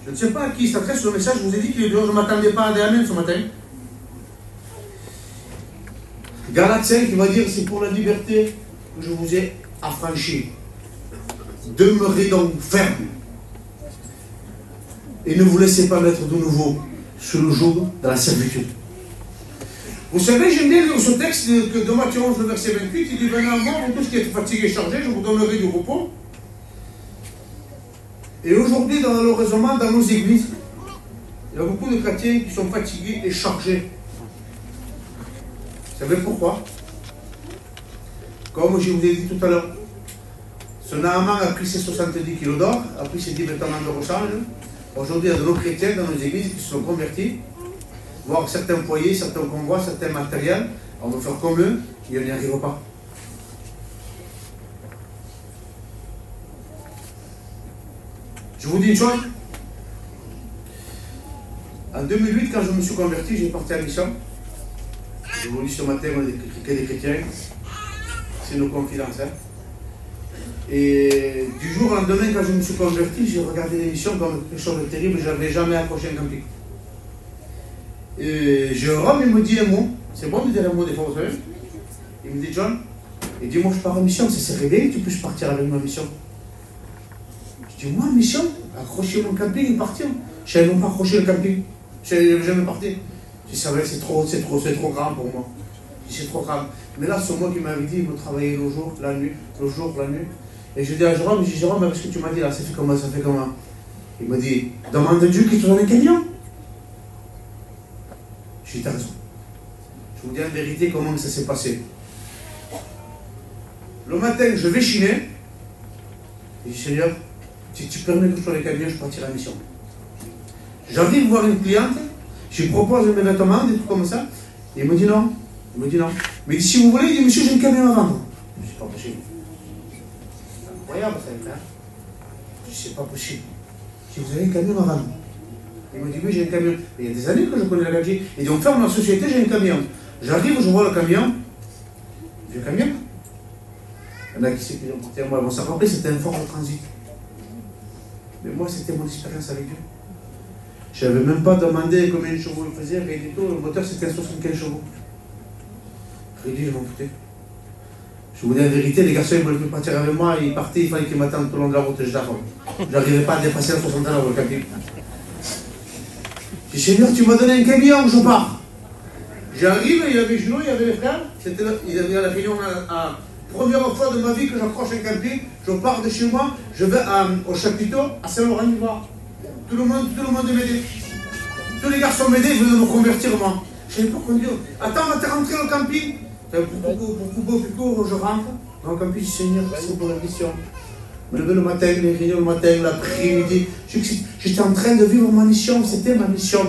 Je ne sais pas à qui s'adresse le message. Je vous ai dit que je ne m'attendais pas à des amens ce matin. Galates 5, il va dire, c'est pour la liberté que je vous ai affranchi. Demeurez donc ferme. Et ne vous laissez pas mettre de nouveau sur le joug de la servitude. Vous savez, j'aime bien lire ce texte de Matthieu 11, le verset 28, il dit, venez à moi, vous tous qui êtes fatigués et chargés, je vous donnerai du repos. Et aujourd'hui, dans le raisonnement, dans nos églises, il y a beaucoup de chrétiens qui sont fatigués et chargés. Vous savez pourquoi? Comme je vous ai dit tout à l'heure, ce Naaman a pris ses 70 kilos d'or, a pris ses 10 vêtements de rechange. Aujourd'hui, il y a de nos chrétiens dans nos églises qui se sont convertis, voire certains foyers, certains convois, certains matériels. On veut faire comme eux et on n'y arrive pas. Je vous dis une chose. En 2008, quand je me suis converti, j'ai parti à la mission. Je vous dis ce matin, on est que des chrétiens. C'est nos confidences. Hein. Et du jour au lendemain, quand je me suis converti, j'ai regardé l'émission comme quelque chose de terrible. Je n'avais jamais accroché un camping. Et Jérôme, il me dit un mot. C'est bon de dire un mot des fois, vous savez. Il me dit, John, il dit, moi je pars en mission. Ça serait bien que tu puisses partir avec ma mission. Je dis, moi, en mission, accrocher mon camping et partir. Je n'avais même pas accroché le camping. Je n'avais jamais parti. Je savais que c'est trop grand pour moi. C'est trop grave. Mais là, c'est moi qui m'avait dit, il me travaillait le jour, la nuit, le jour, la nuit. Et je dis à Jérôme, Jérôme, qu'est-ce que tu m'as dit là? Ça fait comment? Ça fait comment? Il m'a dit, demande à Dieu qu'il te donne un camion. J'ai dit, t'as raison. Je vous dis en vérité comment ça s'est passé. Le matin, je vais chiner. Je dis, Seigneur, si tu permets que je sois les camions, je partirai à la mission. J'arrive voir une cliente, je lui propose mes vêtements, des trucs comme ça. Et il me dit non. Il me dit non. Mais si vous voulez, il dit, monsieur, j'ai un camion à vendre. Je dis, c'est pas possible. C'est incroyable ça, hein. Je dis, c'est pas possible. Si vous avez un camion à vendre. Il me dit, oui, j'ai un camion. Il y a des années que je connais la Belgique. Il dit, on ferme la société, j'ai un camion. J'arrive, je vois le camion. J'ai un camion. Il y en a qui s'est pris en porté à moi. Bon, ça rappelait, c'était un fort de transit. Mais moi, c'était mon expérience avec Dieu. Je n'avais même pas demandé combien de chevaux il faisait, rien du tout. Le moteur, c'était 75 chevaux. Je lui ai dit, je m'en foutais. Je vous dis la vérité, les garçons, ils ne voulaient plus partir avec moi. Ils partaient, il fallait qu'ils m'attendent tout le long de la route. Je n'arrivais pas à dépasser la 60 ans dans le camping. Je dis, Seigneur, tu m'as donné un camion, je pars. J'arrive, il y avait Juno, il y avait les frères. Il y avait la réunion à première fois de ma vie que j'accroche un camping. Je pars de chez moi, je vais au chapiteau, à Saint-Laurent-du-Var. Tout le monde m'aidait. Tous les garçons m'aidaient, ils venaient me convertir, moi. Je ne savais pas conduire. Attends, on va rentré au camping. Pour court, je rentre. Dans le camping, je dis, Seigneur, c'est pour la mission. Je me levais le matin, les réunions le matin, l'après-midi. J'étais en train de vivre ma mission, c'était ma mission.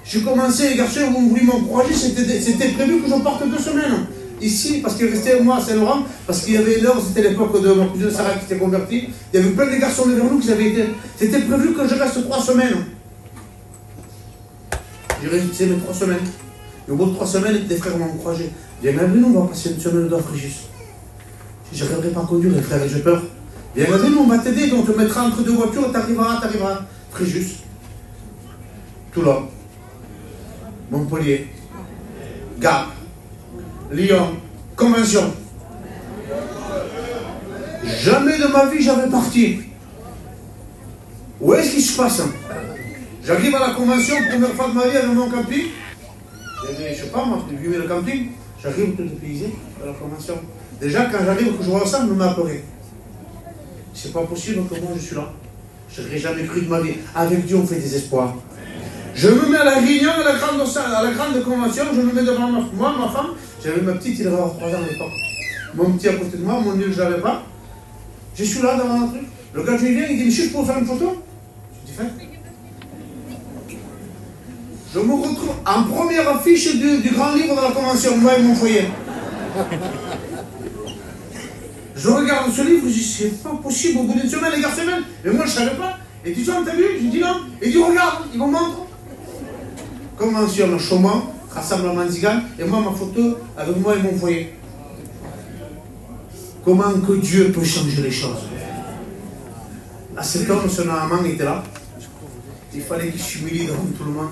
J'ai commencé, les garçons ont voulu m'encourager, c'était prévu que je parte 2 semaines. Ici, parce qu'il restait moi à Saint-Laurent, parce qu'il y avait l'heure, c'était l'époque de ma cousine Sarah qui s'était convertie. Il y avait plein de garçons devant nous qui avaient été. C'était prévu que je reste 3 semaines. J'ai resté mes 3 semaines. Et au bout de 3 semaines, des frères m'ont encouragé. Viens, Gabriel, on va passer une semaine à Fréjus. Je n'arriverai pas à conduire, les frères, et j'ai peur. Viens, Gabriel, on va t'aider, on te mettra entre 2 voitures et t'arriveras. Fréjus. Toulon. Montpellier. Gap. Lyon. Convention. Jamais de ma vie j'avais parti. Où est-ce qu'il se passe? J'arrive à la convention, première fois de ma vie avec mon camping. Je ne sais pas, moi, j'ai vu le camping. J'arrive tout dépaysé à la convention. Déjà, quand j'arrive, que je vois ça, je me mets à pleurer. C'est pas possible que moi je suis là. Je n'aurais jamais cru de ma vie. Avec Dieu, on fait des espoirs. Je me mets à la réunion, à la grande convention, je me mets devant moi, ma femme. J'avais ma petite, il devait avoir 3 ans à l'époque. Mon petit à côté de moi, mon Dieu, je ne l'avais pas. Je suis là devant un truc. Le gars, il vient, il dit, monsieur, je peux vous faire une photo? Je dis, fais. Je me retrouve en première affiche du grand livre de la convention, moi et mon foyer. Je regarde ce livre, je dis, c'est pas possible, au bout d'une semaine, les gars, semaine. Mais moi, je ne savais pas. Et tu sens, t'as vu? Je dis non. Il dit, regarde, il me montre. Convention, le Chaumont, rassemblement Zigan, et moi, ma photo avec moi et mon foyer. Comment que Dieu peut changer les choses? À cet homme, son amant était là. Il fallait qu'il s'humilie devant tout le monde.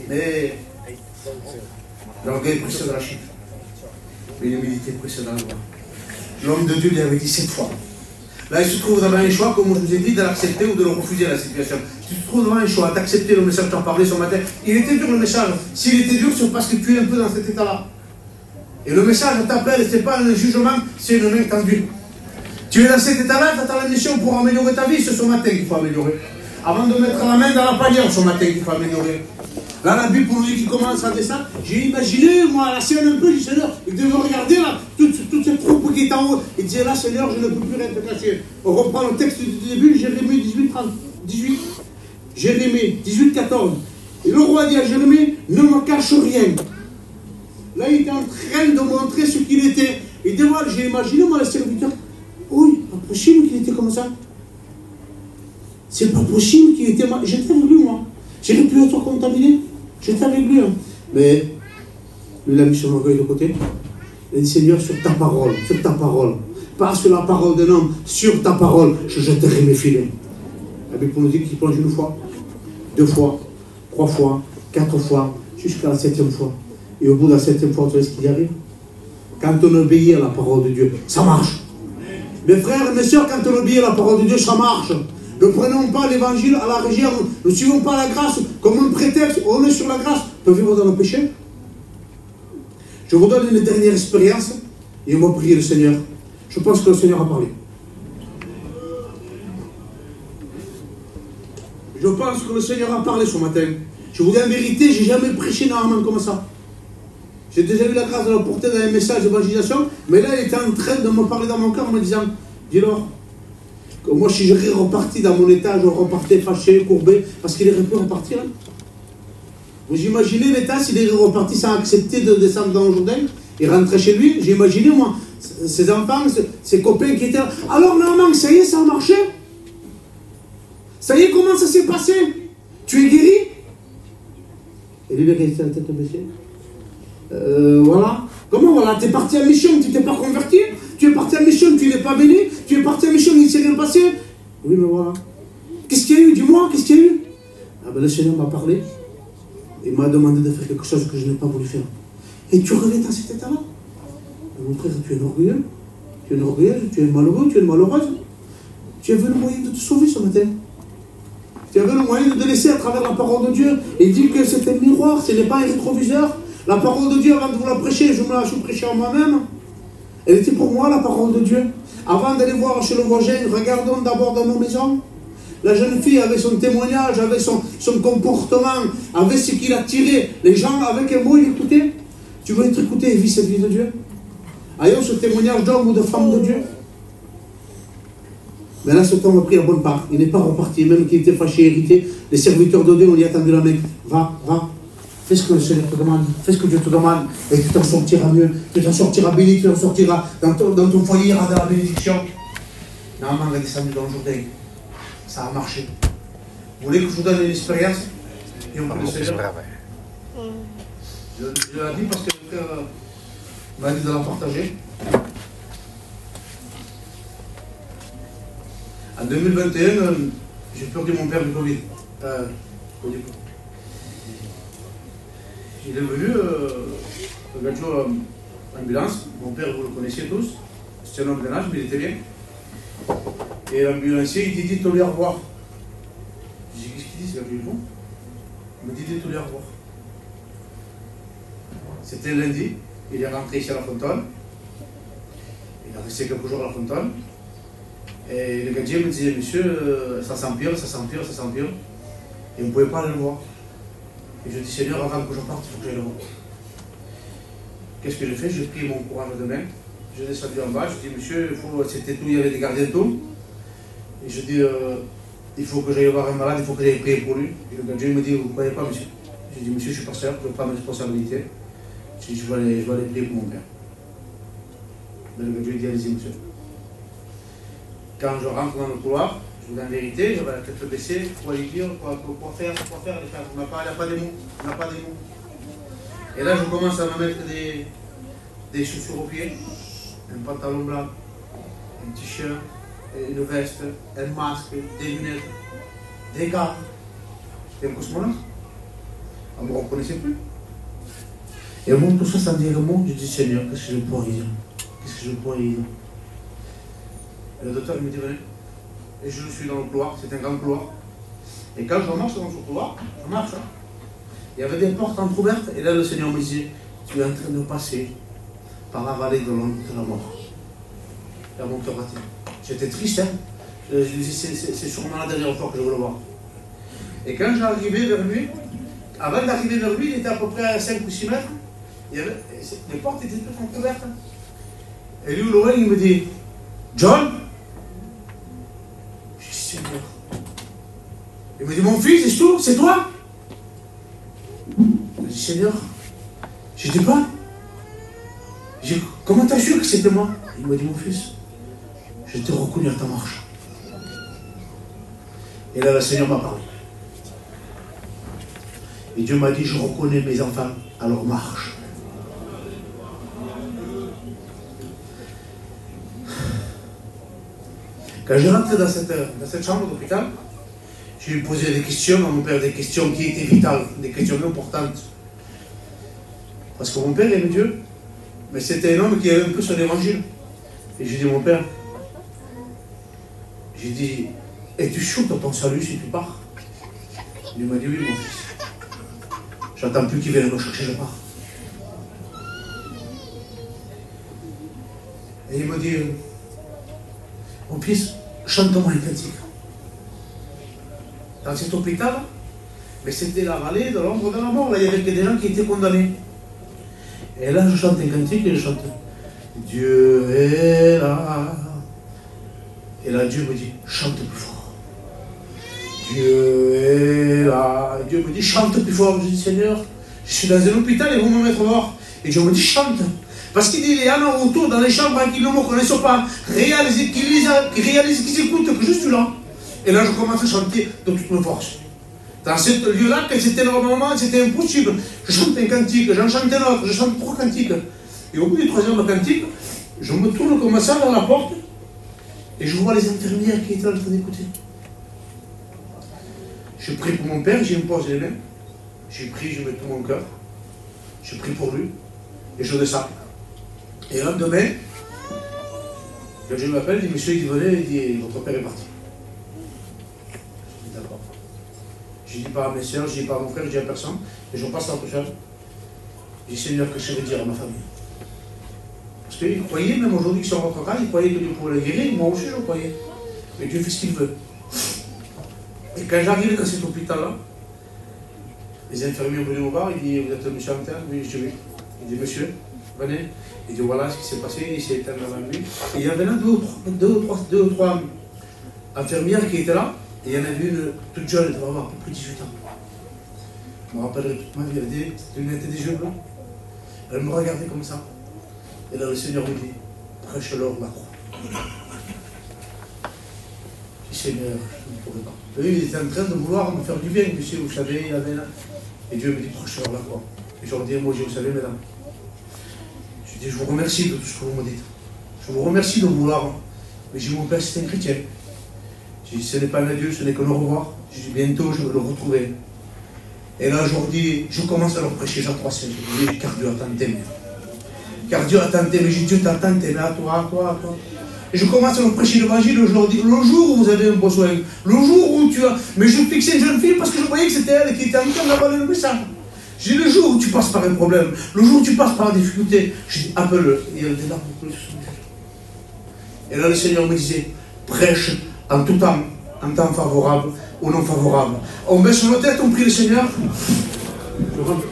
Mais l'orgueil précède la chute. Mais l'humilité précède la loi. L'homme de Dieu lui avait dit 7 fois. Là, il se trouve devant un choix, comme je vous ai dit, de l'accepter ou de le refuser la situation. Tu te trouves devant un choix, d'accepter le message que tu as parlé ce matin. Il était dur le message. S'il était dur, c'est parce que tu es un peu dans cet état-là. Et le message t'appelle, ce n'est pas un jugement, c'est une main tendue. Tu es dans cet état-là, tu attends la mission pour améliorer ta vie, c'est ce matin qu'il faut améliorer. Avant de mettre la main dans la panière, ce matin qu'il faut améliorer. Là, la Bible, pour nous dire qu'il commence à descendre, j'ai imaginé, moi, la scène un peu, j'ai dit, Seigneur, il devait regarder là, toute cette troupe qui est en haut, et disait, là, Seigneur, je ne peux plus rien te cacher. On reprend le texte du début, Jérémie 18, Jérémie 18, 14. Et le roi dit à Jérémie, ne me cache rien. Là, il était en train de montrer ce qu'il était. Il dit, voilà, j'ai imaginé, moi, le serviteur, oui, pas possible qu'il était comme ça. C'est pas possible qu'il était... J'étais avec lui, moi. J'aurais pu être contaminé. J'étais avec lui. Hein. Mais, lui, il a mis son orgueil de côté. Il a dit, Seigneur, sur ta parole, pas sur la parole d'un homme, sur ta parole, je jetterai mes filets. La Bible nous dit qu'il plonge 1 fois, 2 fois, 3 fois, 4 fois, jusqu'à la 7e fois. Et au bout de la 7e fois, tu sais ce qu'il arrive? Quand on obéit à la parole de Dieu, ça marche. Mes frères et mes soeurs, quand on obéit à la parole de Dieu, ça marche. Ne prenons pas l'évangile à la légère, ne suivons pas la grâce comme un prétexte. On est sur la grâce, on peut vivre dans le péché. Je vous donne une dernière expérience et on va prier le Seigneur. Je pense que le Seigneur a parlé. Je pense que le Seigneur a parlé ce matin. Je vous dis en vérité, je n'ai jamais prêché normalement comme ça. J'ai déjà eu la grâce de le porter dans un message d'évangélisation, mais là, il était en train de me parler dans mon cœur en me disant, dis-leur, que moi, si j'aurais reparti dans mon état, je repartais fâché, courbé, parce qu'il aurait pu repartir. Hein. Vous imaginez l'état s'il est reparti sans accepter de descendre dans le Jourdain et rentrer chez lui? J'ai imaginé, moi, ses enfants, ses copains qui étaient là. Alors, normalement, ça y est, ça a marché. Ça y est, comment ça s'est passé? Tu es guéri? Et lui, il est resté la tête baissée. Voilà. Comment voilà? Tu es parti en mission, tu t'es pas converti? Tu es parti en mission, tu n'es pas béni? Tu es parti en mission, il ne s'est rien passé? Oui, mais voilà. Qu'est-ce qu'il y a eu? Dis-moi, qu'est-ce qu'il y a eu? Ah ben le Seigneur m'a parlé. Il m'a demandé de faire quelque chose que je n'ai pas voulu faire. Et tu reviens dans cet état-là? Mon frère, tu es orgueilleux. Tu es orgueilleuse, tu es malheureux, tu es malheureuse. Tu avais le moyen de te sauver ce matin. Tu avais le moyen moyen de laisser à travers la parole de Dieu. Il dit que c'est un miroir, ce n'est pas un rétroviseur. La parole de Dieu, avant de vous la prêcher, je me la suis prêchée en moi-même. Elle était pour moi, la parole de Dieu. Avant d'aller voir chez le voisin, regardons d'abord dans nos maisons. La jeune fille avait son témoignage, avait son comportement, avait ce qu'il attirait. Les gens, avec un mot, ils écoutaient. Tu veux être écouté et vivre cette vie de Dieu? Ayons ce témoignage d'homme ou de femme de Dieu. Mais là, cet homme a pris la bonne part. Il n'est pas reparti, même qu'il était fâché, irrité. Les serviteurs de Dieu, on lui a tendu la main. Va, va. Fais ce que le Seigneur te demande, fais ce que Dieu te demande, et tu t'en sortiras mieux, tu t'en sortiras béni, tu t'en sortiras dans ton foyer, il y aura de la bénédiction. Naaman est descendu dans le Jourdain, ça a marché. Vous voulez que je vous donne une expérience? Et on parle de Seigneur. Je l'ai dit parce que le frère m'a dit de la partager. En 2021, j'ai perdu mon père du Covid. Il est venu, le gars de l'ambulance, mon père, vous le connaissiez tous, c'était un homme de l'âge, mais il était bien. Et l'ambulancier, il dit, dites-lui au revoir. Je dis, qu'est-ce qu'il dit, c'est la vie bon? Il me dit, dites-lui au revoir. C'était lundi, il est rentré ici à la Fontaine. Il a resté quelques jours à la Fontaine. Et le gardien me disait, monsieur, ça s'empire, ça s'empire, ça s'empire. Et on ne pouvait pas aller le voir. Et je dis, Seigneur, avant que je parte, il faut que j'aille le voir. Qu'est-ce que j'ai fait? J'ai pris mon courage de main. Je descendu en bas, je dis, monsieur, c'était tout, il y avait des gardiens tout. Et je dis, il faut que j'aille voir un malade, il faut que j'aille prier pour lui. Et le gardien me dit, vous ne croyez pas, monsieur? Je dis, monsieur, je suis pasteur, je vais prendre mes responsabilités. Je dis, je vais aller prier pour mon père. Mais le gardien dit, allez-y, monsieur. Quand je rentre dans le couloir, je vous dis en vérité, j'avais la tête baissée, quoi lui dire, quoi faire, les faire. Il n'a pas des mots, il n'a pas des mots. Et là, je commence à me mettre des chaussures aux pieds, un pantalon blanc, un t-shirt, une veste, un masque, des lunettes, des gants. J'étais un cosmonaute. On ne me reconnaissait plus. Et au moment tout ça, ça me dit le mot, je dis, Seigneur, qu'est-ce que je pourrais dire? Qu'est-ce que je pourrais dire? Et le docteur il me dit, venez. Et je suis dans le couloir, c'est un grand couloir. Et quand je marche dans ce couloir, je marche. Il y avait des portes entrouvertes, et là le Seigneur me disait, tu es en train de passer par la vallée de l'ombre de la mort. La mort te raté. J'étais triste, hein. Je lui disais, c'est sûrement la dernière fois que je veux le voir. Et quand j'arrivais vers lui, avant d'arriver vers lui, il était à peu près à 5 ou 6 mètres. Les portes étaient toutes entrouvertes. Et lui, au loin, il me dit, John? Je dis, Seigneur. Il me dit, mon fils, c'est tout? C'est toi? Je dis, Seigneur. Je dis pas. Je dis, comment t'as su que c'était moi? Il me dit, mon fils, je t'ai reconnu à ta marche. Et là, le Seigneur m'a parlé. Et Dieu m'a dit, je reconnais mes enfants à leur marche. Quand je rentre dans cette chambre d'hôpital, je lui ai posé des questions à mon père, des questions qui étaient vitales, des questions importantes. Parce que mon père aimait Dieu, mais c'était un homme qui avait un peu son évangile. Et j'ai dit, mon père, j'ai dit, es-tu sûr de ton salut si tu pars? Il m'a dit, oui, mon fils. J'attends plus qu'il vienne me chercher, je pars. Et il me dit, mon fils, chante-moi un cantique. Dans cet hôpital, mais c'était la vallée de l'ombre de la mort. Là, il y avait que des gens qui étaient condamnés. Et là, je chante un cantique et je chante Dieu est là. Et là, Dieu me dit, chante plus fort. Dieu est là. Et Dieu me dit, chante plus fort. Je dis, Seigneur, je suis dans un hôpital et vous me mettre mort. Et Dieu me dit, chante. Parce qu'il dit, il y en a autour dans les chambres qui ne me connaissent pas, réalisent qu'ils écoutent que je suis là. Et là, je commence à chanter de toutes mes forces. Dans ce lieu-là, que c'était normalement, c'était impossible. Je chante un cantique, j'en chante un autre, je chante 3 cantiques. Et au bout du 3e cantique, je me tourne comme ça vers la porte et je vois les infirmières qui étaient en train d'écouter. Je prie pour mon père, j'y impose les mains. J'ai pris, je mets tout mon cœur. Je prie pour lui et je descends. Et le lendemain, quand je m'appelle, il dit, monsieur, il venait, il dit, votre père est parti. Je dis, d'accord. Je ne dis pas à mes soeurs, je ne dis pas à mon frère, je ne dis à personne. Et je passe là tout seul. Je dis, Seigneur, que je vais dire à ma famille. Parce qu'ils croyaient, même aujourd'hui qu'ils sont rentrés là, ils croyaient que Dieu pouvait les guérir. Moi aussi, je croyais. Mais Dieu fait ce qu'il veut. Et quand j'arrive dans cet hôpital-là, les infirmiers ont venu me voir, ils disent, vous êtes le monsieur Anter? Oui, je dis oui. Il dit, monsieur, venez. Il dit, voilà ce qui s'est passé, il s'est éteint dans la nuit. Et il y avait là deux ou trois infirmières qui étaient là. Et il y en avait une toute jeune, elle devait avoir à peu près 18 ans. Je me rappellerai toute ma vie, elle était des yeux blancs. Elle me regardait comme ça. Et là, le Seigneur me dit, prêche-leur la croix. Je dis, Seigneur, je ne pourrais pas. Et lui, il était en train de vouloir me faire du bien, monsieur, vous savez, il avait là. Et Dieu me dit, prêche-leur la croix. Et je leur dis, moi, vous savez, mesdames, je dis, je vous remercie de tout ce que vous me dites. Je vous remercie de vouloir. Mais j'ai dit, mon père, c'est un chrétien. Je dis, ce n'est pas un adieu, ce n'est qu'un au revoir. Je dis, bientôt, je vais le retrouver. Et là, aujourd'hui, je commence à leur prêcher Jean 3,5. Je dis, car Dieu a tant aimé. Car Dieu a tant aimé. Je dis, Dieu t'a tant aimé à toi, à toi, à toi. Et je commence à leur prêcher l'évangile. Je leur dis, le jour où vous avez un besoin, le jour où tu as. Mais je fixais une jeune fille parce que je voyais que c'était elle qui était en train d'avaler le message. Je dis, le jour où tu passes par un problème, le jour où tu passes par la difficulté, je dis, appelle-le. Et elle démarre beaucoup sur son visage. Et là, le Seigneur me disait, prêche en tout temps, en temps favorable ou non favorable. On baisse nos têtes, on prie le Seigneur. Je rentre.